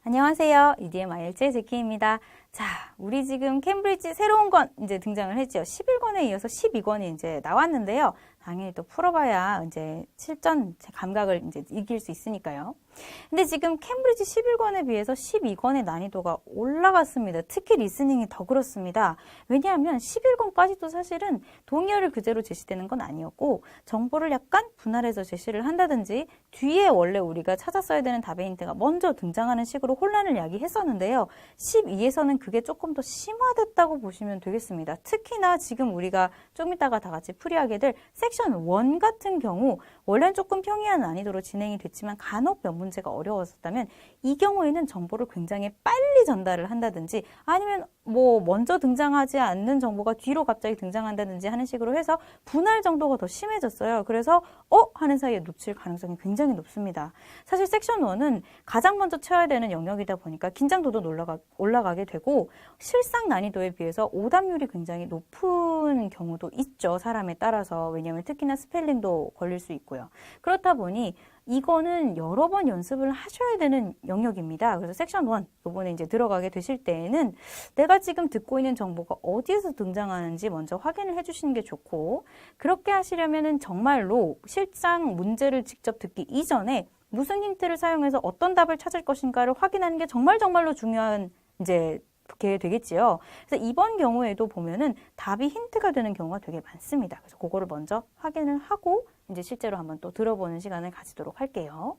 안녕하세요. EDM IELTS의 제키입니다. 자, 우리 지금 캠브리지 새로운 건 이제 등장을 했죠. 11권에 이어서 12권이 이제 나왔는데요. 당연히 또 풀어봐야 이제 실전 감각을 이제 이길 수 있으니까요. 근데 지금 캠브리지 11권에 비해서 12권의 난이도가 올라갔습니다. 특히 리스닝이 더 그렇습니다. 왜냐하면 11권까지도 사실은 동의어를 그대로 제시되는 건 아니었고 정보를 약간 분할해서 제시를 한다든지 뒤에 원래 우리가 찾았어야 되는 답의 힌트가 먼저 등장하는 식으로 혼란을 야기했었는데요. 12에서는 그게 조금 더 심화됐다고 보시면 되겠습니다. 특히나 지금 우리가 좀 이따가 다 같이 풀이하게 될 섹션 1 같은 경우 원래는 조금 평이한 난이도로 진행이 됐지만 간혹 몇 문제가 어려웠었다면 이 경우에는 정보를 굉장히 빨리 전달을 한다든지 아니면 뭐 먼저 등장하지 않는 정보가 뒤로 갑자기 등장한다든지 하는 식으로 해서 분할 정도가 더 심해졌어요. 그래서 하는 사이에 놓칠 가능성이 굉장히 높습니다. 사실 섹션 1은 가장 먼저 채워야 되는 영역이다 보니까 긴장도도 올라가게 되고 실상 난이도에 비해서 오답률이 굉장히 높은 경우도 있죠. 사람에 따라서. 왜냐하면 특히나 스펠링도 걸릴 수 있고요. 그렇다 보니 이거는 여러 번 연습을 하셔야 되는 영역입니다. 그래서 섹션 1, 이번에 이제 들어가게 되실 때에는 내가 지금 듣고 있는 정보가 어디에서 등장하는지 먼저 확인을 해주시는 게 좋고, 그렇게 하시려면은 정말로 실상 문제를 직접 듣기 이전에 무슨 힌트를 사용해서 어떤 답을 찾을 것인가를 확인하는 게 정말로 중요한 이제 게 되겠지요. 그래서 이번 경우에도 보면은 답이 힌트가 되는 경우가 되게 많습니다. 그래서 그거를 먼저 확인을 하고 이제 실제로 한번 또 들어보는 시간을 가지도록 할게요.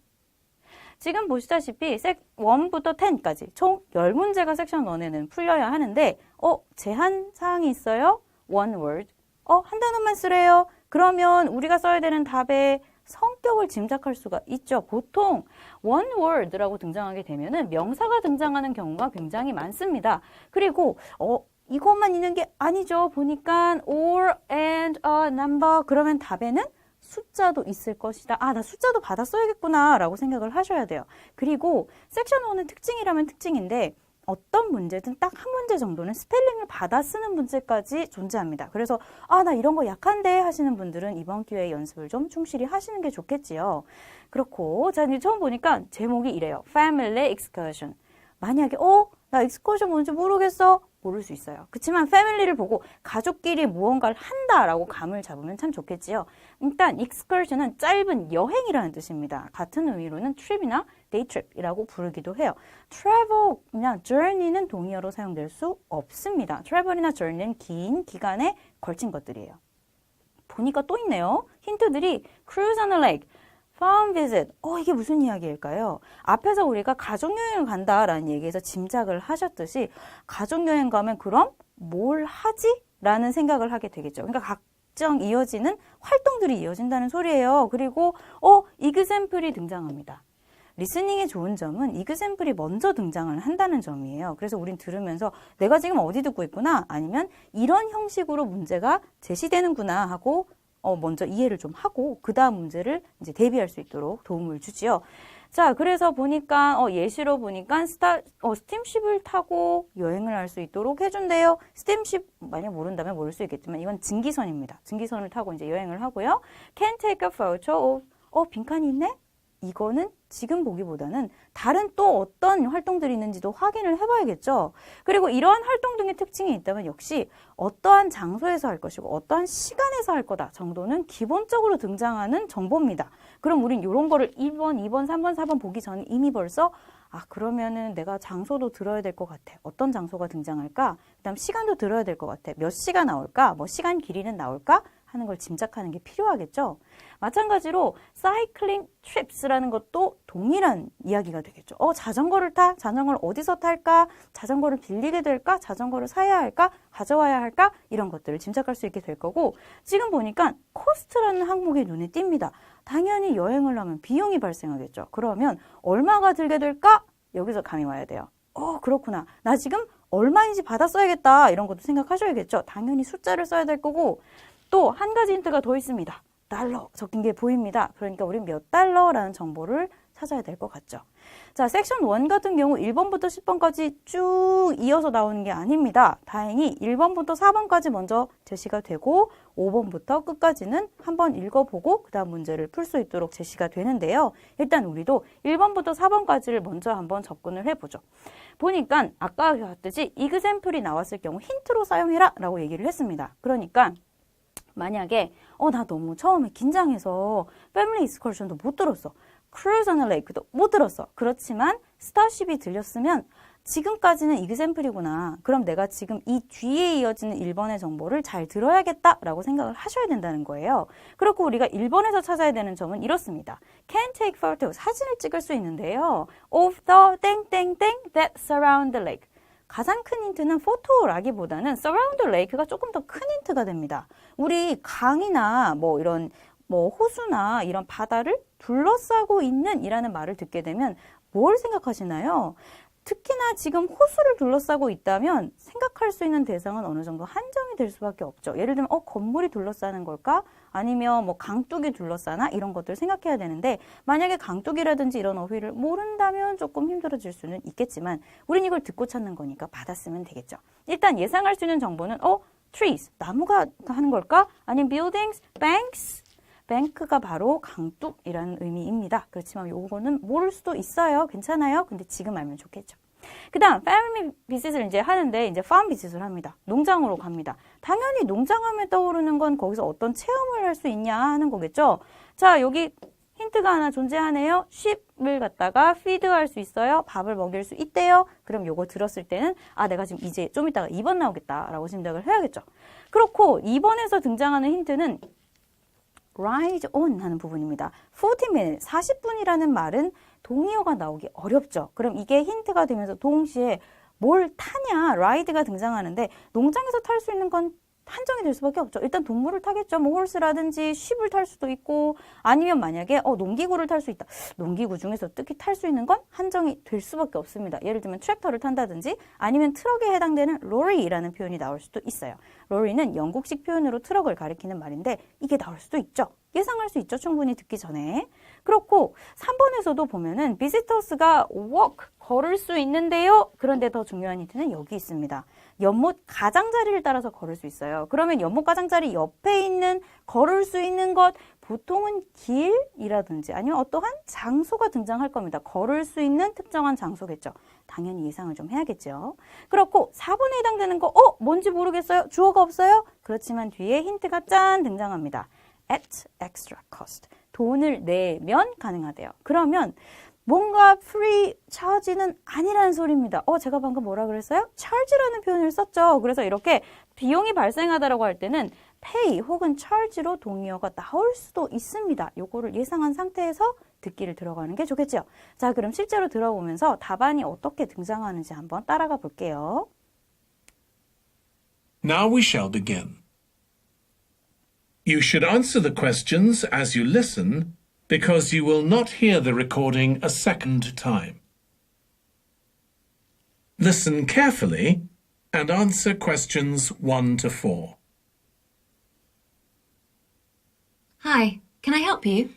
지금 보시다시피 1부터 10까지 총 10문제가 섹션 1에는 풀려야 하는데 제한 사항이 있어요. one word. 한 단어만 쓰래요. 그러면 우리가 써야 되는 답의 성격을 짐작할 수가 있죠. 보통 one word라고 등장하게 되면은 명사가 등장하는 경우가 굉장히 많습니다. 그리고 이것만 있는 게 아니죠. 보니까 or and a number 그러면 답에는 숫자도 있을 것이다. 나 숫자도 받아 써야겠구나 라고 생각을 하셔야 돼요. 그리고 섹션 1은 특징이라면 특징인데 어떤 문제든 딱 한 문제 정도는 스펠링을 받아 쓰는 문제까지 존재합니다. 그래서 나 이런 거 약한데 하시는 분들은 이번 기회에 연습을 좀 충실히 하시는 게 좋겠지요. 그렇고 자 이제 처음 보니까 제목이 이래요. Family Excursion. 만약에 나 excursion 뭔지 모르겠어. 모를 수 있어요. 그렇지만 family를 보고 가족끼리 무언가를 한다라고 감을 잡으면 참 좋겠지요. 일단 excursion은 짧은 여행이라는 뜻입니다. 같은 의미로는 trip이나 day trip이라고 부르기도 해요. travel이나 journey는 동의어로 사용될 수 없습니다. travel이나 journey는 긴 기간에 걸친 것들이에요. 보니까 또 있네요. 힌트들이 cruise on a lake, farm visit. 이게 무슨 이야기일까요? 앞에서 우리가 가족여행을 간다라는 얘기에서 짐작을 하셨듯이 가족여행 가면 그럼 뭘 하지? 라는 생각을 하게 되겠죠. 그러니까 각종 이어지는 활동들이 이어진다는 소리예요. 그리고 example이 등장합니다. 리스닝의 좋은 점은 example이 먼저 등장을 한다는 점이에요. 그래서 우린 들으면서 내가 지금 어디 듣고 있구나 아니면 이런 형식으로 문제가 제시되는구나 하고 먼저 이해를 좀 하고 그 다음 문제를 이제 대비할 수 있도록 도움을 주지요. 자, 그래서 보니까 예시로 보니까 스팀십을 타고 여행을 할 수 있도록 해준대요. 스팀십 만약 모른다면 모를 수 있겠지만 이건 증기선입니다. 증기선을 타고 이제 여행을 하고요. Can take a photo of 빈칸이 있네? 이거는 지금 보기보다는 다른 또 어떤 활동들이 있는지도 확인을 해봐야겠죠. 그리고 이러한 활동 등의 특징이 있다면 역시 어떠한 장소에서 할 것이고 어떠한 시간에서 할 거다 정도는 기본적으로 등장하는 정보입니다. 그럼 우린 이런 거를 1번, 2번, 3번, 4번 보기 전에 이미 벌써 그러면은 내가 장소도 들어야 될 것 같아. 어떤 장소가 등장할까? 그다음 시간도 들어야 될 것 같아. 몇 시가 나올까? 뭐 시간 길이는 나올까? 하는 걸 짐작하는 게 필요하겠죠. 마찬가지로 cycling trips라는 것도 동일한 이야기가 되겠죠. 자전거를 타? 자전거를 어디서 탈까? 자전거를 빌리게 될까? 자전거를 사야 할까? 가져와야 할까? 이런 것들을 짐작할 수 있게 될 거고 지금 보니까 코스트라는 항목이 눈에 띕니다. 당연히 여행을 하면 비용이 발생하겠죠. 그러면 얼마가 들게 될까? 여기서 감이 와야 돼요. 그렇구나. 나 지금 얼마인지 받아 써야겠다. 이런 것도 생각하셔야겠죠. 당연히 숫자를 써야 될 거고 또 한 가지 힌트가 더 있습니다. 달러 적힌 게 보입니다. 그러니까 우린 몇 달러라는 정보를 찾아야 될 것 같죠. 자, 섹션 1 같은 경우 1번부터 10번까지 쭉 이어서 나오는 게 아닙니다. 다행히 1번부터 4번까지 먼저 제시가 되고 5번부터 끝까지는 한번 읽어보고 그 다음 문제를 풀 수 있도록 제시가 되는데요. 일단 우리도 1번부터 4번까지를 먼저 한번 접근을 해보죠. 보니까 아까 봤듯이 example이 나왔을 경우 힌트로 사용해라 라고 얘기를 했습니다. 그러니까 만약에 나 너무 처음에 긴장해서 패밀리 익스커션도 못 들었어. 크루즈 on a lake도 못 들었어. 그렇지만 스타쉽이 들렸으면 지금까지는 example이구나. 그럼 내가 지금 이 뒤에 이어지는 1번의 정보를 잘 들어야겠다라고 생각을 하셔야 된다는 거예요. 그렇고 우리가 1번에서 찾아야 되는 점은 이렇습니다. Can take photos. 사진을 찍을 수 있는데요. Of the 땡땡땡 that surround the lake. 가장 큰 힌트는 포토라기보다는 surround the lake가 조금 더 큰 힌트가 됩니다. 우리 강이나 이런 호수나 이런 바다를 둘러싸고 있는 이라는 말을 듣게 되면 뭘 생각하시나요? 특히나 지금 호수를 둘러싸고 있다면 생각할 수 있는 대상은 어느 정도 한정이 될 수밖에 없죠. 예를 들면 건물이 둘러싸는 걸까? 아니면 강둑이 둘러싸나? 이런 것들 생각해야 되는데 만약에 강둑이라든지 이런 어휘를 모른다면 조금 힘들어질 수는 있겠지만 우린 이걸 듣고 찾는 거니까 받았으면 되겠죠. 일단 예상할 수 있는 정보는 trees, 나무가 하는 걸까? 아니면 buildings, banks, 뱅크가 바로 강둑이라는 의미입니다. 그렇지만 요거는 모를 수도 있어요. 괜찮아요. 근데 지금 알면 좋겠죠. 그 다음 패밀리 비즈니스를 이제 하는데 이제 farm 비즈니스를 합니다. 농장으로 갑니다. 당연히 농장하면 떠오르는 건 거기서 어떤 체험을 할 수 있냐 하는 거겠죠. 자, 여기 힌트가 하나 존재하네요. sheep을 갖다가 feed할 수 있어요. 밥을 먹일 수 있대요. 그럼 요거 들었을 때는 내가 지금 이제 좀 이따가 2번 나오겠다라고 생각을 해야겠죠. 그렇고 2번에서 등장하는 힌트는 ride on 하는 부분입니다. 40 minutes, 40분이라는 말은 동의어가 나오기 어렵죠. 그럼 이게 힌트가 되면서 동시에 뭘 타냐, ride가 등장하는데 농장에서 탈 수 있는 건 한정이 될 수밖에 없죠. 일단 동물을 타겠죠. 홀스라든지 쉽을 탈 수도 있고 아니면 만약에 농기구를 탈 수 있다. 농기구 중에서 특히 탈 수 있는 건 한정이 될 수밖에 없습니다. 예를 들면 트랙터를 탄다든지 아니면 트럭에 해당되는 로리라는 표현이 나올 수도 있어요. 로리는 영국식 표현으로 트럭을 가리키는 말인데 이게 나올 수도 있죠. 예상할 수 있죠. 충분히 듣기 전에. 그렇고 3번에서도 보면은 비지터스가 walk, 걸을 수 있는데요. 그런데 더 중요한 힌트는 여기 있습니다. 연못 가장자리를 따라서 걸을 수 있어요. 그러면 연못 가장자리 옆에 있는 걸을 수 있는 것 보통은 길이라든지 아니면 어떠한 장소가 등장할 겁니다. 걸을 수 있는 특정한 장소겠죠. 당연히 예상을 좀 해야겠죠. 그렇고 4번에 해당되는 거 뭔지 모르겠어요. 주어가 없어요. 그렇지만 뒤에 힌트가 짠 등장합니다. At extra cost. 돈을 내면 가능하대요. 그러면 뭔가 free charge는 아니라는 소리입니다. 제가 방금 뭐라 그랬어요? charge라는 표현을 썼죠. 그래서 이렇게 비용이 발생하다라고 할 때는 pay 혹은 charge로 동의어가 나올 수도 있습니다. 요거를 예상한 상태에서 듣기를 들어가는 게 좋겠죠. 자, 그럼 실제로 들어보면서 답안이 어떻게 등장하는지 한번 따라가 볼게요. Now we shall begin. You should answer the questions as you listen because you will not hear the recording a second time. Listen carefully and answer questions 1 to 4. Hi, can I help you?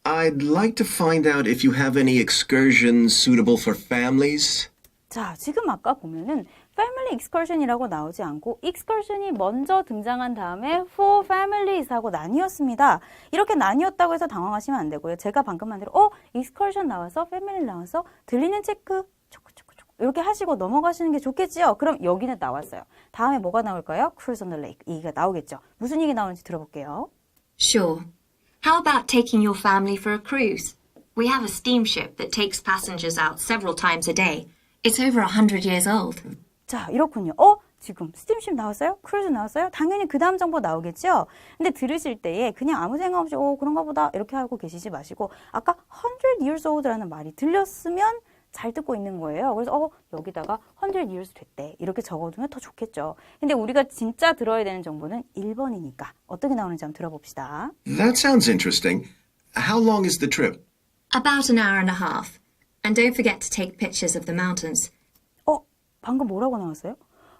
I'd like to find out if you have any excursions suitable for families. 자, 지금 아까 보면은 family excursion이라고 나오지 않고 excursion이 먼저 등장한 다음에 for families 하고 나뉘었습니다. 이렇게 나뉘었다고 해서 당황하시면 안 되고요. 제가 방금 한 대로 excursion 나와서 family 나와서 들리는 체크 초코초코초코 이렇게 하시고 넘어가시는 게 좋겠지요. 그럼 여기는 나왔어요. 다음에 뭐가 나올까요? Cruise on the lake 얘기가 나오겠죠. 무슨 얘기 나오는지 들어볼게요. Sure. How about taking your family for a cruise? We have a steamship that takes passengers out several times a day. It's over 100 years old. 자, 이렇군요. 지금 스팀쉽 나왔어요? 크루즈 나왔어요? 당연히 그 다음 정보 나오겠죠? 근데 들으실 때에 그냥 아무 생각 없이 그런가 보다 이렇게 하고 계시지 마시고 아까 100 years old라는 말이 들렸으면 잘 듣고 있는 거예요. 그래서 여기다가 100 years 됐대. 이렇게 적어두면 더 좋겠죠. 근데 우리가 진짜 들어야 되는 정보는 1번이니까 어떻게 나오는지 한번 들어봅시다. That sounds interesting. How long is the trip? About an hour and a half. And don't forget to take pictures of the mountains. 방금 뭐라고 나왔어요?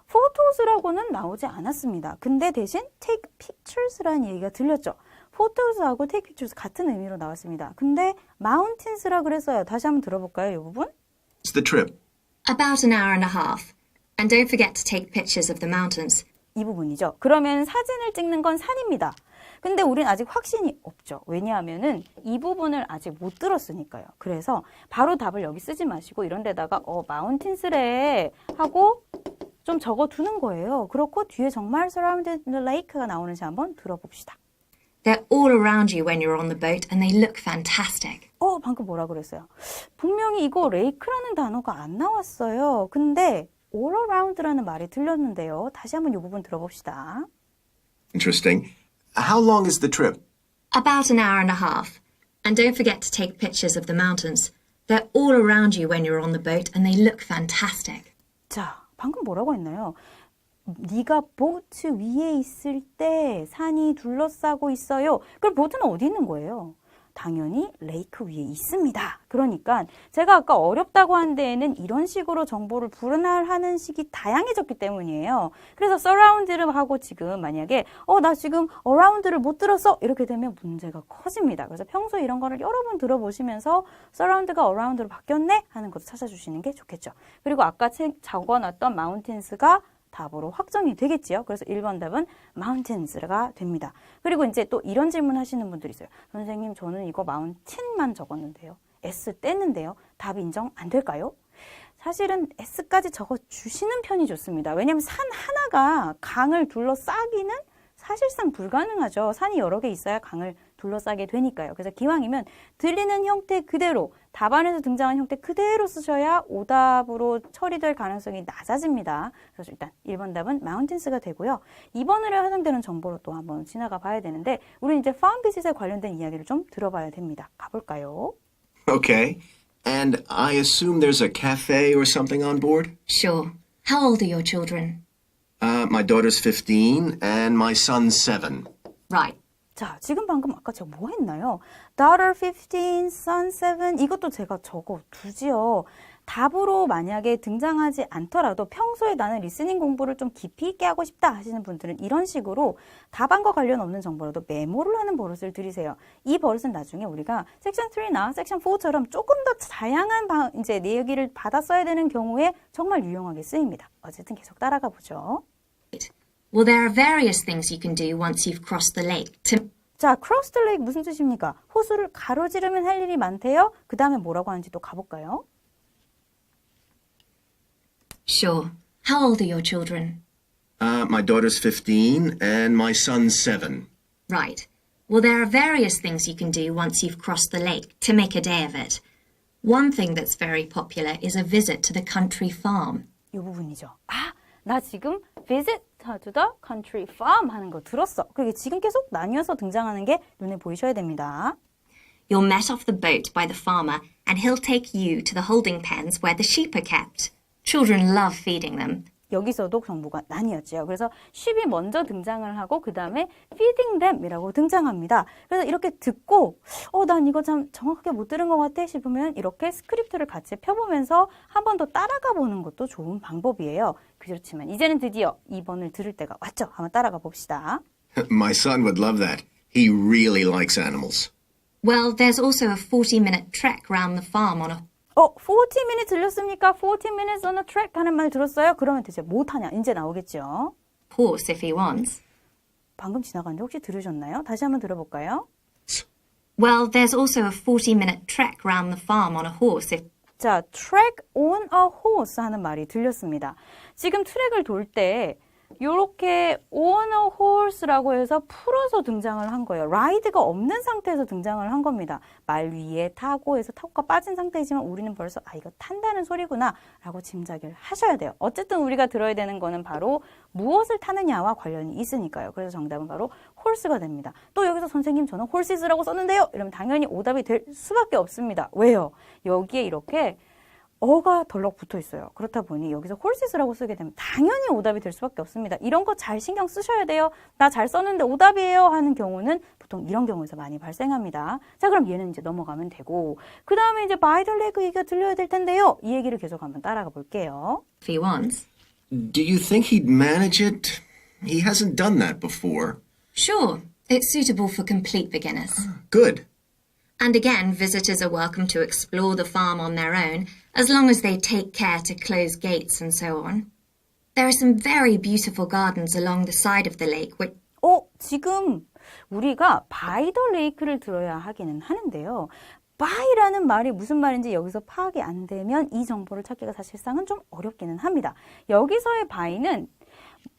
photos라고는 나오지 않았습니다. 근데 대신 take pictures라는 얘기가 들렸죠. photos하고 take pictures 같은 의미로 나왔습니다. 근데 mountains라 그랬어요. 다시 한번 들어볼까요, 이 부분? It's the trip. About an hour and a half. And don't forget to take pictures of the mountains. 이 부분이죠. 그러면 사진을 찍는 건 산입니다. 근데 우린 아직 확신이 없죠. 왜냐하면은 이 부분을 아직 못 들었으니까요. 그래서 바로 답을 여기 쓰지 마시고 이런 데다가 mountains래 하고 좀 적어두는 거예요. 그렇고 뒤에 정말 surrounded the lake가 나오는지 한번 들어봅시다. They're all around you when you're on the boat and they look fantastic. 방금 뭐라 그랬어요? 분명히 이거 lake라는 단어가 안 나왔어요. 근데 all around라는 말이 들렸는데요. 다시 한번 이 부분 들어봅시다. Interesting. How long is the trip? About an hour and a half. And don't forget to take pictures of the mountains. They're all around you when you're on the boat and they look fantastic. 자, 방금 뭐라고 했나요? 네가 보트 위에 있을 때 산이 둘러싸고 있어요. 그럼 보트는 어디 있는 거예요? 당연히 레이크 위에 있습니다. 그러니까 제가 아까 어렵다고 한 데에는 이런 식으로 정보를 분할하는 식이 다양해졌기 때문이에요. 그래서 surround를 하고 지금 만약에 나 지금 around를 못 들었어 이렇게 되면 문제가 커집니다. 그래서 평소에 이런 거를 여러 번 들어보시면서 surround가 around로 바뀌었네 하는 것도 찾아주시는 게 좋겠죠. 그리고 아까 적어놨던 mountains가 답으로 확정이 되겠지요. 그래서 1번 답은 mountains가 됩니다. 그리고 이제 또 이런 질문 하시는 분들이 있어요. 선생님, 저는 이거 mountain만 적었는데요. S 뗐는데요. 답이 인정 안 될까요? 사실은 S까지 적어주시는 편이 좋습니다. 왜냐하면 산 하나가 강을 둘러싸기는 사실상 불가능하죠. 산이 여러 개 있어야 강을 둘러싸게 되니까요. 그래서 기왕이면 들리는 형태 그대로, 답안에서 등장한 형태 그대로 쓰셔야 오답으로 처리될 가능성이 낮아집니다. 그래서 일단 1번 답은 mountains가 되고요. 2번으로 해당되는 정보로 또 한번 지나가 봐야 되는데 우리는 이제 farm visit에 관련된 이야기를 좀 들어봐야 됩니다. 가볼까요? Okay. And I assume there's a cafe or something on board? Sure. How old are your children? My daughter's 15 and my son's 7. Right. 자, 지금 방금 아까 제가 뭐 했나요? Daughter 15, son 7 이것도 제가 적어두지요. 답으로 만약에 등장하지 않더라도 평소에 나는 리스닝 공부를 좀 깊이 있게 하고 싶다 하시는 분들은 이런 식으로 답안과 관련 없는 정보라도 메모를 하는 버릇을 들이세요. 이 버릇은 나중에 우리가 섹션 3나 섹션 4처럼 조금 더 다양한 이제 내용을 받아 써야 되는 경우에 정말 유용하게 쓰입니다. 어쨌든 계속 따라가 보죠. Well, there are various things you can do once you've crossed the lake. 자, cross the lake 무슨 뜻입니까? 호수를 가로지르면 할 일이 많대요. 그 다음에 뭐라고 하는지 또 가볼까요? Sure. How old are your children? My daughter's 15 and my son's 7. Right. Well, there are various things you can do once you've crossed the lake to make a day of it. One thing that's very popular is a visit to the country farm. 이 부분이죠. 나 지금 visit to the country farm 하는 거 들었어. 그게 지금 계속 나뉘어서 등장하는 게 눈에 보이셔야 됩니다. You're met off the boat by the farmer and he'll take you to the holding pens where the sheep are kept. Children love feeding them. 여기서도 정보가 나뉘었죠. 그래서 sheep이 먼저 등장을 하고 그 다음에 feeding them이라고 등장합니다. 그래서 이렇게 듣고 난 이거 참 정확하게 못 들은 것 같아 싶으면 이렇게 스크립트를 같이 펴보면서 한 번 더 따라가 보는 것도 좋은 방법이에요. 그렇지만 이제는 드디어 2번을 들을 때가 왔죠. 한번 따라가 봅시다. My son would love that. He really likes animals. Well, there's also a 40-minute trek round the farm on a 40 minutes 들렸습니까? 40 minutes on a trek 하는 말 들었어요? 그러면 대체 못하냐? 이제 나오겠죠. horse if he wants. 방금 지나갔는데 혹시 들으셨나요? 다시 한번 들어볼까요? Well, there's also a 40-minute trek round the farm on a horse if... 자, trek on a horse 하는 말이 들렸습니다. 지금 트랙을 돌 때 이렇게 on a horse라고 해서 풀어서 등장을 한 거예요. ride가 없는 상태에서 등장을 한 겁니다. 말 위에 타고 해서 타고가 빠진 상태이지만 우리는 벌써 이거 탄다는 소리구나 라고 짐작을 하셔야 돼요. 어쨌든 우리가 들어야 되는 거는 바로 무엇을 타느냐와 관련이 있으니까요. 그래서 정답은 바로 horse가 됩니다. 또 여기서 선생님 저는 horses라고 썼는데요. 이러면 당연히 오답이 될 수밖에 없습니다. 왜요? 여기에 이렇게 어가 덜럭 붙어 있어요. 그렇다 보니 여기서 horses라고 쓰게 되면 당연히 오답이 될 수밖에 없습니다. 이런 거 잘 신경 쓰셔야 돼요. 나 잘 썼는데 오답이에요 하는 경우는 보통 이런 경우에서 많이 발생합니다. 자, 그럼 얘는 이제 넘어가면 되고 그 다음에 이제 by the lake 얘기가 들려야 될 텐데요. 이 얘기를 계속 한번 따라가 볼게요. if he wants. Do you think he'd manage it? He hasn't done that before. Sure. It's suitable for complete beginners. Good. And again, visitors are welcome to explore the farm on their own, as long as they take care to close gates and so on. There are some very beautiful gardens along the side of the lake, which 지금 우리가 by the lake를 들어야 하기는 하는데요. by라는 말이 무슨 말인지 여기서 파악이 안 되면 이 정보를 찾기가 사실상은 좀 어렵기는 합니다. 여기서의 by는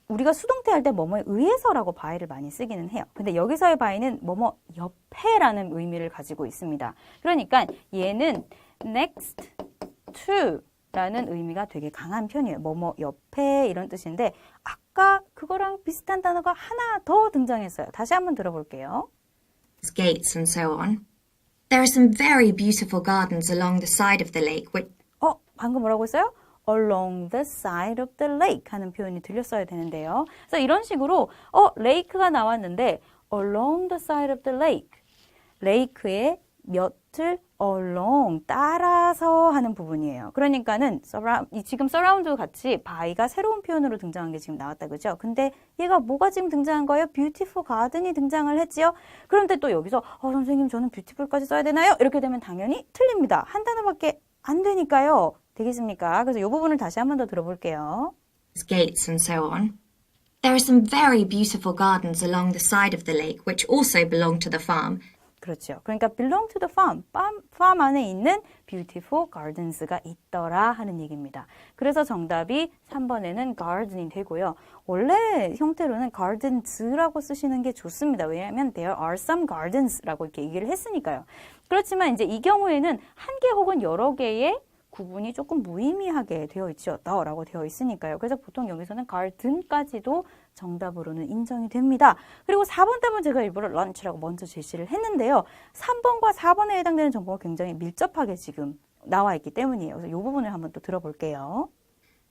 우리가 수동태 할 때 뭐뭐에 의해서라고 by를 많이 쓰기는 해요. 근데 여기서의 by는 뭐뭐 옆에라는 의미를 가지고 있습니다. 그러니까 얘는 next to 라는 의미가 되게 강한 편이에요. 뭐뭐 옆에 이런 뜻인데 아까 그거랑 비슷한 단어가 하나 더 등장했어요. 다시 한번 들어볼게요. gates and so on. There are some very beautiful gardens along the side of the lake, which 방금 뭐라고 했어요? along the side of the lake 하는 표현이 들렸어야 되는데요. 그래서 이런 식으로 lake가 나왔는데 along the side of the lake, lake의 몇을 along, 따라서 하는 부분이에요. 그러니까는 지금 surround 같이 by가 새로운 표현으로 등장한 게 지금 나왔다 그죠? 근데 얘가 뭐가 지금 등장한 거예요? beautiful garden이 등장을 했지요. 그런데 또 여기서 선생님 저는 beautiful까지 써야 되나요? 이렇게 되면 당연히 틀립니다. 한 단어밖에 안 되니까요. 되겠습니까? 그래서 이 부분을 다시 한 번 더 들어볼게요. gates and so on. There are some very beautiful gardens along the side of the lake, which also belong to the farm. 그렇죠. 그러니까 belong to the farm, farm 안에 있는 beautiful gardens가 있더라 하는 얘기입니다. 그래서 정답이 3번에는 garden이 되고요. 원래 형태로는 gardens라고 쓰시는 게 좋습니다. 왜냐하면 there are some gardens라고 이렇게 얘기를 했으니까요. 그렇지만 이제 이 경우에는 한 개 혹은 여러 개의 구분이 조금 무의미하게 되어 있죠. 라고 되어 있으니까요. 그래서 보통 여기서는 garden까지도 정답으로는 인정이 됩니다. 그리고 4번 답은 제가 일부러 lunch라고 먼저 제시를 했는데요. 3번과 4번에 해당되는 정보가 굉장히 밀접하게 지금 나와 있기 때문이에요. 그래서 이 부분을 한번 또 들어볼게요.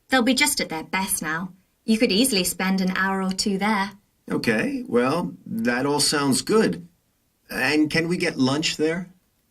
They'll be just at their best now. You could easily spend an hour or two there. Okay, well, that all sounds good. And can we get lunch there?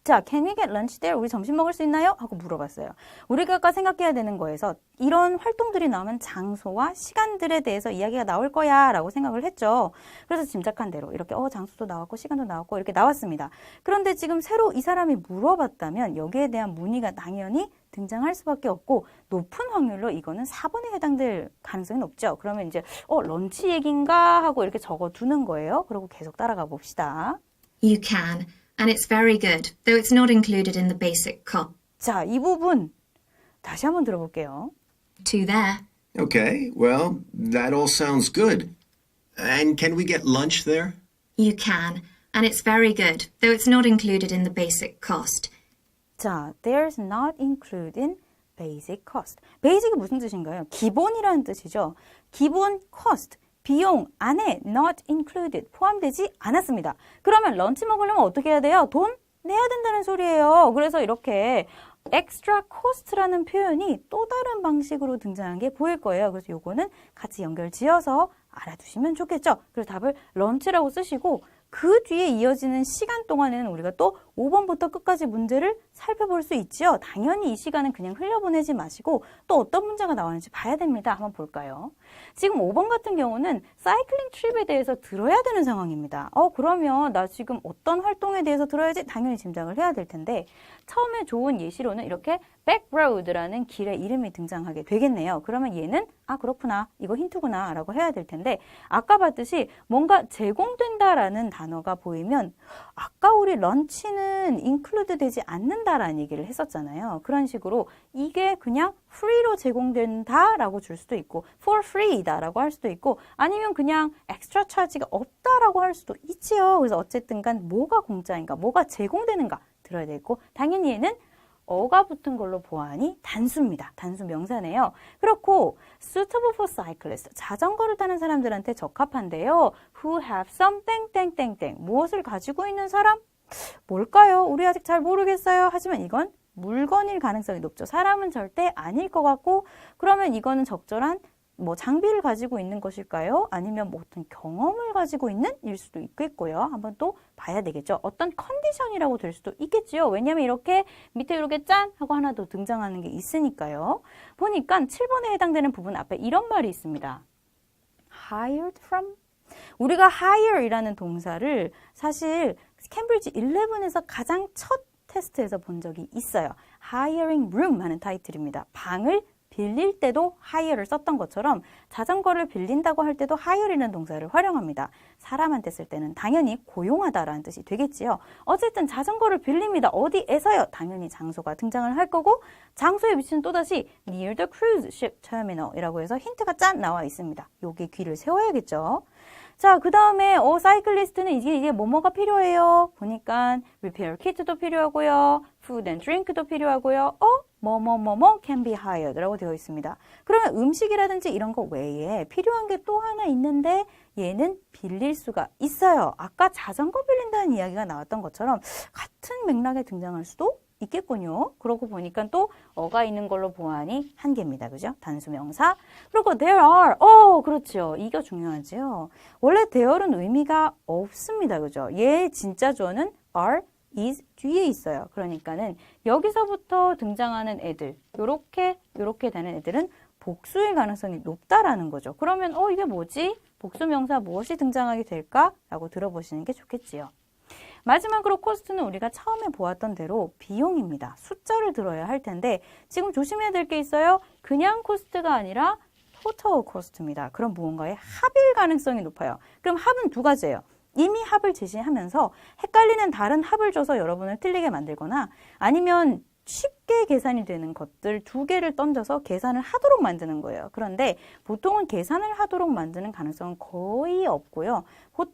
자, can we get lunch there? 우리 점심 먹을 수 있나요? 하고 물어봤어요. 우리가 아까 생각해야 되는 거에서 이런 활동들이 나오면 장소와 시간들에 대해서 이야기가 나올 거야 라고 생각을 했죠. 그래서 짐작한 대로 이렇게 장소도 나왔고 시간도 나왔고 이렇게 나왔습니다. 그런데 지금 새로 이 사람이 물어봤다면 여기에 대한 문의가 당연히 등장할 수밖에 없고 높은 확률로 이거는 4번에 해당될 가능성이 높죠. 그러면 이제 런치 얘기인가 하고 이렇게 적어두는 거예요. 그리고 계속 따라가 봅시다. You can. And it's very good, though it's not included in the basic cost. 자, 이 부분 다시 한번 들어볼게요. To there. Okay, well, that all sounds good. And can we get lunch there? You can. And it's very good, though it's not included in the basic cost. 자, there's not included in basic cost. basic이 무슨 뜻인가요? 기본이라는 뜻이죠. 기본 cost. 비용 안에 not included, 포함되지 않았습니다. 그러면 런치 먹으려면 어떻게 해야 돼요? 돈 내야 된다는 소리예요. 그래서 이렇게 extra cost라는 표현이 또 다른 방식으로 등장한 게 보일 거예요. 그래서 요거는 같이 연결 지어서 알아두시면 좋겠죠. 그래서 답을 런치라고 쓰시고 그 뒤에 이어지는 시간 동안에는 우리가 또 5번부터 끝까지 문제를 살펴볼 수 있죠. 당연히 이 시간은 그냥 흘려보내지 마시고 또 어떤 문제가 나왔는지 봐야 됩니다. 한번 볼까요? 지금 5번 같은 경우는 사이클링 트립에 대해서 들어야 되는 상황입니다. 그러면 나 지금 어떤 활동에 대해서 들어야지? 당연히 짐작을 해야 될 텐데 처음에 좋은 예시로는 이렇게 백로드라는 길의 이름이 등장하게 되겠네요. 그러면 얘는 그렇구나. 이거 힌트구나 라고 해야 될 텐데 아까 봤듯이 뭔가 제공된다라는 단어가 보이면 아까 우리 런치는 include 되지 않는다라는 얘기를 했었잖아요. 그런 식으로 이게 그냥 free로 제공된다라고 줄 수도 있고 for free다라고 할 수도 있고 아니면 그냥 extra charge가 없다라고 할 수도 있지요. 그래서 어쨌든 간 뭐가 공짜인가 뭐가 제공되는가 들어야 되고 당연히 얘는 어가 붙은 걸로 보아하니 단수입니다. 단수 명사네요. 그렇고 suitable for cyclists, 자전거를 타는 사람들한테 적합한데요. who have something 땡땡땡, 무엇을 가지고 있는 사람? 뭘까요? 우리 아직 잘 모르겠어요. 하지만 이건 물건일 가능성이 높죠. 사람은 절대 아닐 것 같고 그러면 이거는 적절한 장비를 가지고 있는 것일까요? 아니면 어떤 경험을 가지고 있는 일 수도 있겠고요. 한번 또 봐야 되겠죠. 어떤 컨디션이라고 될 수도 있겠지요. 왜냐하면 이렇게 밑에 이렇게 짠 하고 하나 더 등장하는 게 있으니까요. 보니까 7번에 해당되는 부분 앞에 이런 말이 있습니다. hired from 우리가 hire이라는 동사를 사실 캠브리지 11에서 가장 첫 테스트에서 본 적이 있어요. hiring room 하는 타이틀입니다. 방을 빌릴 때도 hire를 썼던 것처럼 자전거를 빌린다고 할 때도 hire이라는 동사를 활용합니다. 사람한테 쓸 때는 당연히 고용하다라는 뜻이 되겠지요. 어쨌든 자전거를 빌립니다. 어디에서요? 당연히 장소가 등장을 할 거고 장소의 위치는 또다시 near the cruise ship terminal이라고 해서 힌트가 짠 나와 있습니다. 여기 귀를 세워야겠죠. 자, 그 다음에 사이클리스트는 이게 뭐뭐가 필요해요. 보니까 repair kit도 필요하고요. food and drink도 필요하고요. 뭐뭐뭐뭐 can be hired라고 되어 있습니다. 그러면 음식이라든지 이런 거 외에 필요한 게 또 하나 있는데 얘는 빌릴 수가 있어요. 아까 자전거 빌린다는 이야기가 나왔던 것처럼 같은 맥락에 등장할 수도 있겠군요. 그러고 보니까 또 어가 있는 걸로 보아하니 한 개입니다. 그죠? 단수명사. 그리고 there are. 그렇죠. 이거 중요하죠. 원래 there는 의미가 없습니다. 그죠? 얘 진짜 주어는 are, is 뒤에 있어요. 그러니까는 여기서부터 등장하는 애들, 요렇게 되는 애들은 복수일 가능성이 높다라는 거죠. 그러면 이게 뭐지? 복수명사 무엇이 등장하게 될까? 라고 들어보시는 게 좋겠지요. 마지막으로 코스트는 우리가 처음에 보았던 대로 비용입니다. 숫자를 들어야 할 텐데 지금 조심해야 될 게 있어요. 그냥 코스트가 아니라 토탈 코스트입니다. 그럼 무언가의 합일 가능성이 높아요. 그럼 합은 두 가지예요. 이미 합을 제시하면서 헷갈리는 다른 합을 줘서 여러분을 틀리게 만들거나 아니면 쉽게 계산이 되는 것들 두 개를 던져서 계산을 하도록 만드는 거예요. 그런데 보통은 계산을 하도록 만드는 가능성은 거의 없고요.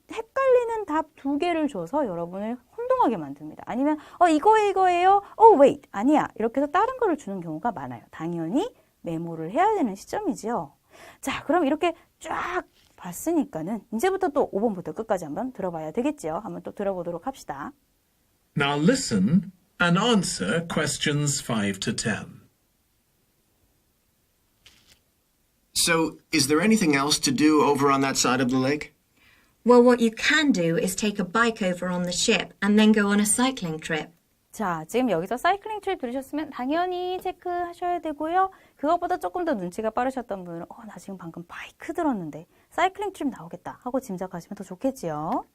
헷갈리는 답 두 개를 줘서 여러분을 혼동하게 만듭니다. 아니면 이거예요? wait, 아니야. 이렇게 해서 다른 거를 주는 경우가 많아요. 당연히 메모를 해야 되는 시점이지요. 자, 그럼 이렇게 쫙 봤으니까는 이제부터 또 5번부터 끝까지 한번 들어봐야 되겠지요. 한번 또 들어보도록 합시다. Now listen and answer questions 5 to 10. So, is there anything else to do over on that side of the lake? Well, what you can do is take a bike over on the ship and then go on a cycling trip. 자, 지금 여기서 사이클링 트립 들으셨으면 당연히 체크하셔야 되고요. 그것보다 조금 더 눈치가 빠르셨던 분은 나 지금 방금 바이크 들었는데 사이클링 트립 나오겠다 하고 짐작하시면 더 좋겠지요.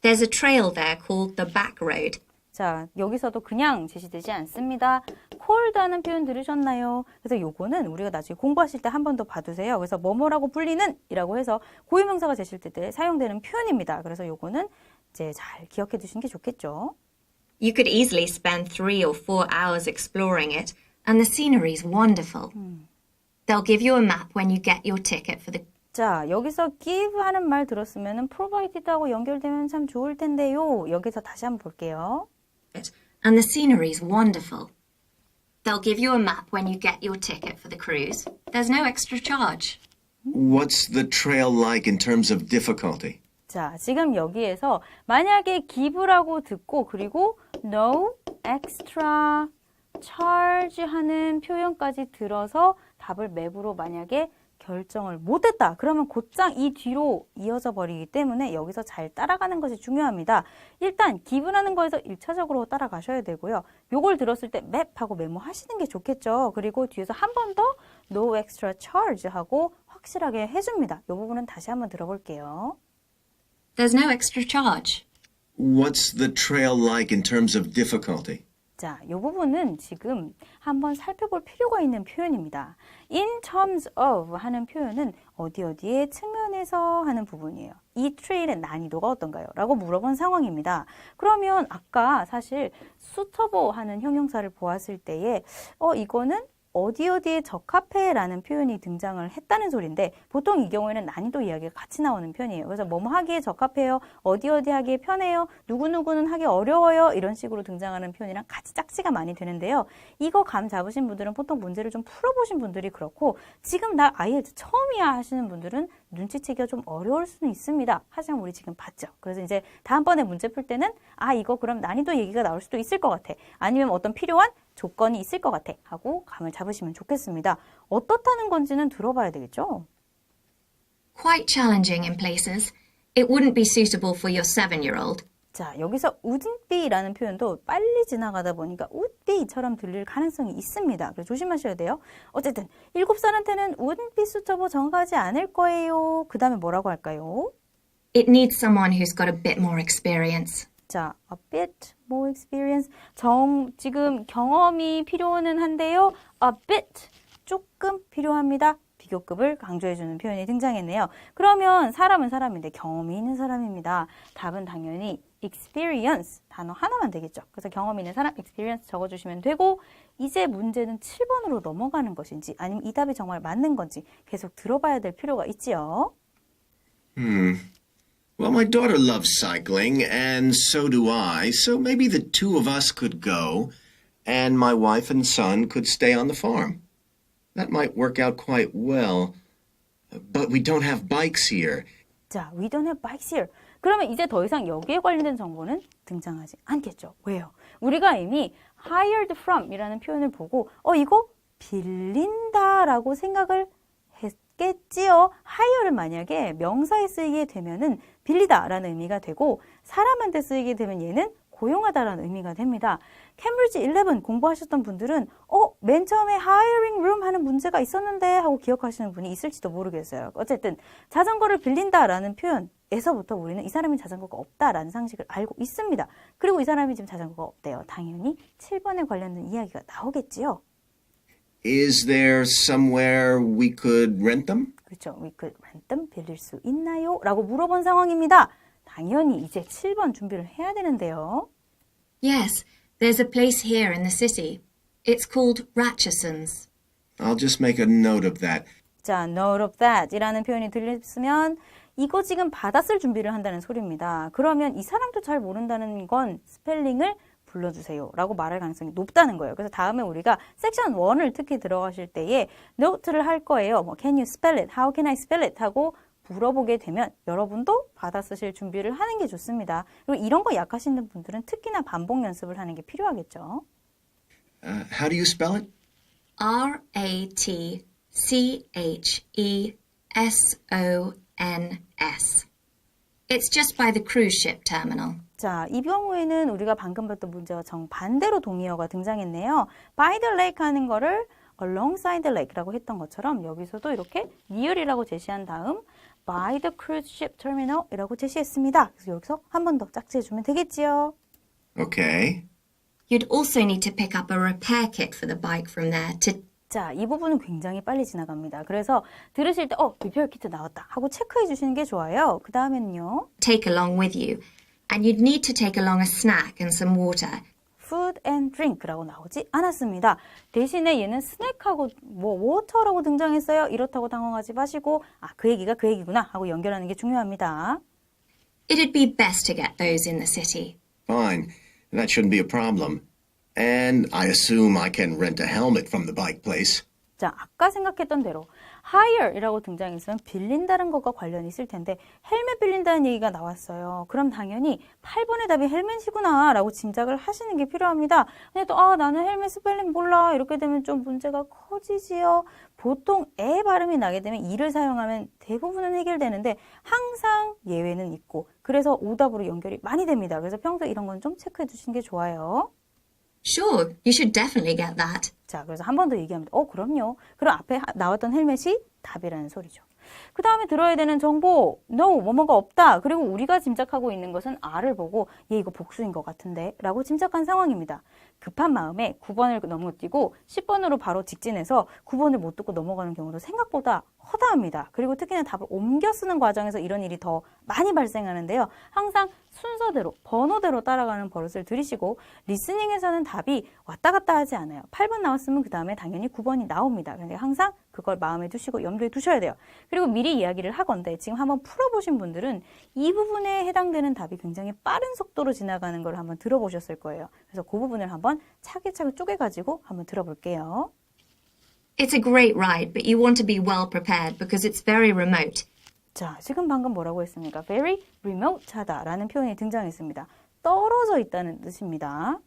There's a trail there called the back road. 자, 여기서도 그냥 제시되지 않습니다. cold하는 표현 들으셨나요? 그래서 요거는 우리가 나중에 공부하실 때 한 번 더 봐두세요. 그래서 뭐뭐라고 불리는 이라고 해서 고유명사가 제시될 때 사용되는 표현입니다. 그래서 요거는 이제 잘 기억해 두시는 게 좋겠죠. You could easily spend 3 or 4 hours exploring it, and the scenery is wonderful. They'll give you a map when you get your ticket for the... 자, 여기서 give 하는 말 들었으면 provided하고 연결되면 참 좋을 텐데요. 여기서 다시 한번 볼게요. And the scenery is wonderful. They'll give you a map when you get your ticket for the cruise. There's no extra charge. What's the trail like in terms of difficulty? 자, 지금 여기에서 만약에 give라고 듣고 그리고 no extra charge 하는 표현까지 들어서 답을 맵으로 만약에 결정을 못했다. 그러면 곧장 이 뒤로 이어져 버리기 때문에 여기서 잘 따라가는 것이 중요합니다. 일단 기분하는 거에서 1차적으로 따라가셔야 되고요. 요걸 들었을 때 맵하고 메모하시는 게 좋겠죠. 그리고 뒤에서 한 번 더 no extra charge 하고 확실하게 해줍니다. 이 부분은 다시 한번 들어볼게요. There's no extra charge. What's the trail like in terms of difficulty? 자, 이 부분은 지금 한번 살펴볼 필요가 있는 표현입니다. In terms of 하는 표현은 어디의 측면에서 하는 부분이에요. 이 트레일의 난이도가 어떤가요? 라고 물어본 상황입니다. 그러면 아까 사실 suitable 하는 형용사를 보았을 때에 이거는 어디에 적합해라는 표현이 등장을 했다는 소리인데 보통 이 경우에는 난이도 이야기가 같이 나오는 편이에요. 그래서 뭐뭐 하기에 적합해요, 어디 하기에 편해요, 누구누구는 하기 어려워요 이런 식으로 등장하는 표현이랑 같이 짝지가 많이 되는데요. 이거 감 잡으신 분들은 보통 문제를 좀 풀어보신 분들이 그렇고 지금 나 IELTS 처음이야 하시는 분들은 눈치채기가 좀 어려울 수는 있습니다. 하지만 우리 지금 봤죠. 그래서 이제 다음번에 문제 풀 때는 이거 그럼 난이도 얘기가 나올 수도 있을 것 같아. 아니면 어떤 필요한 조건이 있을 것 같아 하고 감을 잡으시면 좋겠습니다. 어떻다는 건지는 들어봐야 되겠죠? Quite challenging in places. It wouldn't be suitable for your 7-year-old. 자, 여기서 wouldn't be라는 표현도 빨리 지나가다 보니까 would be처럼 들릴 가능성이 있습니다. 그래서 조심하셔야 돼요. 어쨌든 7살한테는 wouldn't be suitable 정하지 않을 거예요. 그 다음에 뭐라고 할까요? It needs someone who's got a bit more experience. 자, a bit more experience. 지금 경험이 필요는 한데요. a bit, 조금 필요합니다. 비교급을 강조해주는 표현이 등장했네요. 그러면 사람은 사람인데 경험이 있는 사람입니다. 답은 당연히 experience, 단어 하나만 되겠죠. 그래서 경험이 있는 사람, experience 적어주시면 되고 이제 문제는 7번으로 넘어가는 것인지 아니면 이 답이 정말 맞는 건지 계속 들어봐야 될 필요가 있지요. Well, my daughter loves cycling, and so do I, so maybe the two of us could go, and my wife and son could stay on the farm. That might work out quite well, but we don't have bikes here. 자, we don't have bikes here. 그러면 이제 더 이상 여기에 관련된 정보는 등장하지 않겠죠. 왜요? 우리가 이미 hired from 이라는 표현을 보고 이거 빌린다라고 생각을 했겠지요. hire는 만약에 명사에 쓰이게 되면은 빌리다라는 의미가 되고 사람한테 쓰이게 되면 얘는 고용하다라는 의미가 됩니다. 캠브리지 11 공부하셨던 분들은 맨 처음에 hiring room 하는 문제가 있었는데 하고 기억하시는 분이 있을지도 모르겠어요. 어쨌든 자전거를 빌린다라는 표현에서부터 우리는 이 사람이 자전거가 없다라는 상식을 알고 있습니다. 그리고 이 사람이 지금 자전거가 없대요. 당연히 7번에 관련된 이야기가 나오겠지요. Is there somewhere we could rent them? 그렇죠. We could rent them, 빌릴 수 있나요? 라고 물어본 상황입니다. 당연히 이제 7번 준비를 해야 되는데요. Yes, there's a place here in the city. It's called Ratcheson's. I'll just make a note of that. 자, note of that 이라는 표현이 들렸으면 이거 지금 받았을 준비를 한다는 소리입니다. 그러면 이 사람도 잘 모른다는 건 스펠링을 불러주세요 라고 말할 가능성이 높다는 거예요. 그래서 다음에 우리가 섹션 1을 특히 들어가실 때에 노트를 할 거예요. Can you spell it? How can I spell it? 하고 물어보게 되면 여러분도 받아 쓰실 준비를 하는 게 좋습니다. 그리고 이런 거 약하신 분들은 특히나 반복 연습을 하는 게 필요하겠죠. How do you spell it? Ratchesons. It's just by the cruise ship terminal. 자, 이 경우에는 우리가 방금 봤던 문제와 정반대로 동의어가 등장했네요. by the lake 하는 거를 alongside the lake라고 했던 것처럼 여기서도 이렇게 near이라고 제시한 다음 by the cruise ship terminal이라고 제시했습니다. 그래서 여기서 한 번 더 짝지해주면 되겠지요. Okay. You'd also need to pick up a repair kit for the bike from there to 자, 이 부분은 굉장히 빨리 지나갑니다. 그래서 들으실 때 리페어 키트 나왔다 하고 체크해 주시는 게 좋아요. 그 다음에는요. take along with you. And you'd need to take along a snack and some water. food and drink라고 나오지 않았습니다. 대신에 얘는 스낵하고 워터라고 등장했어요. 이렇다고 당황하지 마시고 그 얘기가 그 얘기구나 하고 연결하는 게 중요합니다. It'd be best to get those in the city. Fine. That shouldn't be a problem. And I assume I can rent a helmet from the bike place. 자, 아까 생각했던 대로 hire이라고 등장했으면 빌린다는 것과 관련이 있을 텐데 헬멧 빌린다는 얘기가 나왔어요. 그럼 당연히 8번의 답이 헬멧이구나 라고 짐작을 하시는 게 필요합니다. 근데 또 나는 헬멧 스펠링 몰라 이렇게 되면 좀 문제가 커지지요. 보통 에 발음이 나게 되면 이를 사용하면 대부분은 해결되는데 항상 예외는 있고 그래서 오답으로 연결이 많이 됩니다. 그래서 평소에 이런 건 좀 체크해 주시는 게 좋아요. Sure, you should definitely get that. 자, 그래서 한 번 더 얘기합니다. 그럼요. 그럼 앞에 나왔던 헬멧이 답이라는 소리죠. 그 다음에 들어야 되는 정보, no, 뭐뭐가 없다. 그리고 우리가 짐작하고 있는 것은 R을 보고 얘 이거 복수인 것 같은데 라고 짐작한 상황입니다. 급한 마음에 9번을 넘어뛰고 10번으로 바로 직진해서 9번을 못 듣고 넘어가는 경우도 생각보다 허다합니다. 그리고 특히나 답을 옮겨 쓰는 과정에서 이런 일이 더 많이 발생하는데요. 항상 순서대로, 번호대로 따라가는 버릇을 들이시고 리스닝에서는 답이 왔다 갔다 하지 않아요. 8번 나왔으면 그 다음에 당연히 9번이 나옵니다. 그런데 항상 그걸 마음에 두시고 염두에 두셔야 돼요. 그리고 미리 이야기를 하건대 지금 한번 풀어보신 분들은 이 부분에 해당되는 답이 굉장히 빠른 속도로 지나가는 걸 한번 들어보셨을 거예요. 그래서 그 부분을 한번 차근차근 쪼개가지고 한번 들어볼게요. It's a great ride, but you want to be well prepared because it's very remote. 자, 지금 방금 뭐라고 했습니까? very remote하다라는 표현이 등장했습니다. 떨어져 있다는 뜻입니다.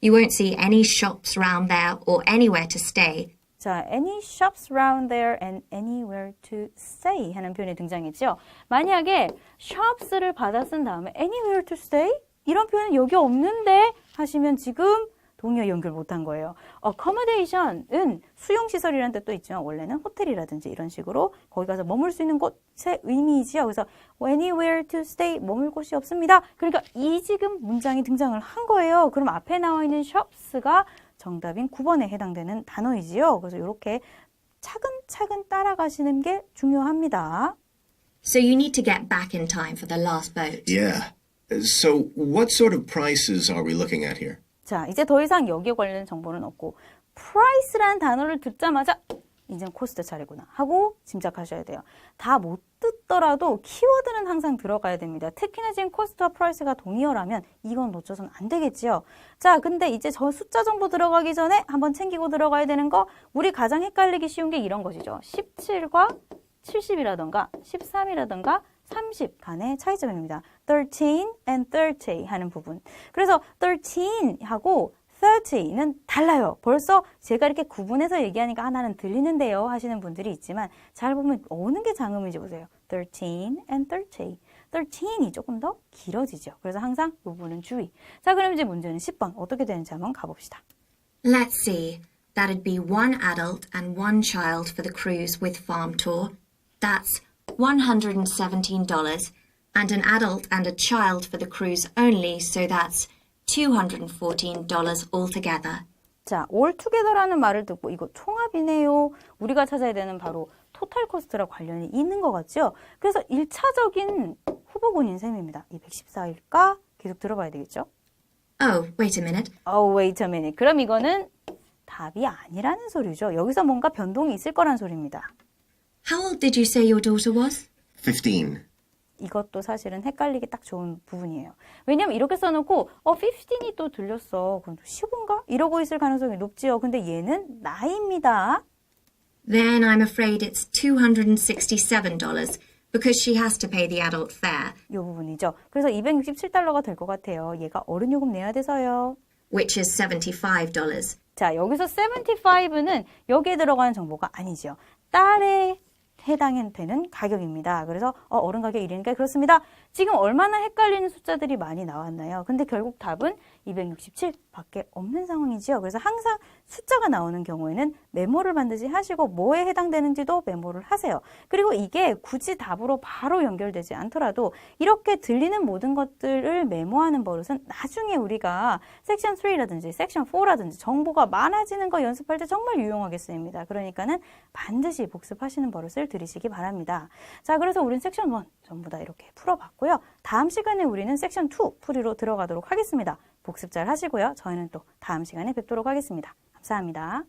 You won't see any shops round there or anywhere to stay. 자, any shops around there and anywhere to stay 하는 표현이 등장했죠. 만약에 shops를 받아 쓴 다음에 anywhere to stay? 이런 표현은 여기 없는데 하시면 지금 동의어 연결 못한 거예요. accommodation은 수용시설이라는 뜻도 있지만 원래는 호텔이라든지 이런 식으로 거기 가서 머물 수 있는 곳의 의미이지요. 그래서 anywhere to stay, 머물 곳이 없습니다. 그러니까 이 지금 문장이 등장을 한 거예요. 그럼 앞에 나와 있는 shops가 정답인 9번에 해당되는 단어이지요. 그래서 이렇게 차근차근 따라가시는 게 중요합니다. So you need to get back in time for the last boat. Yeah. So, what sort of prices are we looking at here? 자, 이제 더 이상 여기에 관련된 정보는 없고 price라는 단어를 듣자마자 이제 코스트 차례구나 하고 짐작하셔야 돼요. 다 못 듣더라도 키워드는 항상 들어가야 됩니다. 특히나 지금 코스트와 프라이스가 동의어라면 이건 놓쳐서는 안 되겠지요. 자, 근데 이제 저 숫자 정보 들어가기 전에 한번 챙기고 들어가야 되는 거 우리 가장 헷갈리기 쉬운 게 이런 것이죠. 17과 70이라던가 13이라던가 30 간의 차이점입니다. 13 and 30 하는 부분. 그래서 13하고 30는 달라요. 벌써 제가 이렇게 구분해서 얘기하니까 하나는 들리는데요 하시는 분들이 있지만 잘 보면 어느 게 장음인지 보세요. 13 and 30. 13이 조금 더 길어지죠. 그래서 항상 이 부분은 주의. 자, 그럼 이제 문제는 10번 어떻게 되는지 한번 가봅시다. Let's see. That'd be one adult and one child for the cruise with farm tour. That's $117. And an adult and a child for the cruise only, so that's $214 altogether. 자, all together라는 말을 듣고 이거 총합이네요. 우리가 찾아야 되는 바로 토탈 코스트랑 관련이 있는 것 같죠? 그래서 1차적인 후보군인 셈입니다. 214일까? 계속 들어봐야 되겠죠? Oh, wait a minute. Oh, wait a minute. 그럼 이거는 답이 아니라는 소리죠. 여기서 뭔가 변동이 있을 거란 소리입니다. How old did you say your daughter was? 15. 이것도 사실은 헷갈리기 딱 좋은 부분이에요. 왜냐면 이렇게 써놓고 15이 또 들렸어. 그럼 15인가? 이러고 있을 가능성이 높지요. 근데 얘는 나이입니다. Then I'm afraid it's $267 because she has to pay the adult fare, 이 부분이죠. 그래서 $267가 될 것 같아요. 얘가 어른 요금 내야 돼서요. which is $75. 자, 여기서 75는 여기에 들어가는 정보가 아니죠. 딸의 해당되는 가격입니다. 그래서 어른 가격 1이니까 그렇습니다. 지금 얼마나 헷갈리는 숫자들이 많이 나왔나요? 근데 결국 답은 267밖에 없는 상황이지요. 그래서 항상 숫자가 나오는 경우에는 메모를 반드시 하시고 뭐에 해당되는지도 메모를 하세요. 그리고 이게 굳이 답으로 바로 연결되지 않더라도 이렇게 들리는 모든 것들을 메모하는 버릇은 나중에 우리가 섹션 3라든지 섹션 4라든지 정보가 많아지는 거 연습할 때 정말 유용하게 쓰입니다. 그러니까는 반드시 복습하시는 버릇을 들이시기 바랍니다. 자, 그래서 우린 섹션 1 전부 다 이렇게 풀어봤고요. 다음 시간에 우리는 섹션 2 풀이로 들어가도록 하겠습니다. 복습 잘 하시고요. 저희는 또 다음 시간에 뵙도록 하겠습니다. 감사합니다.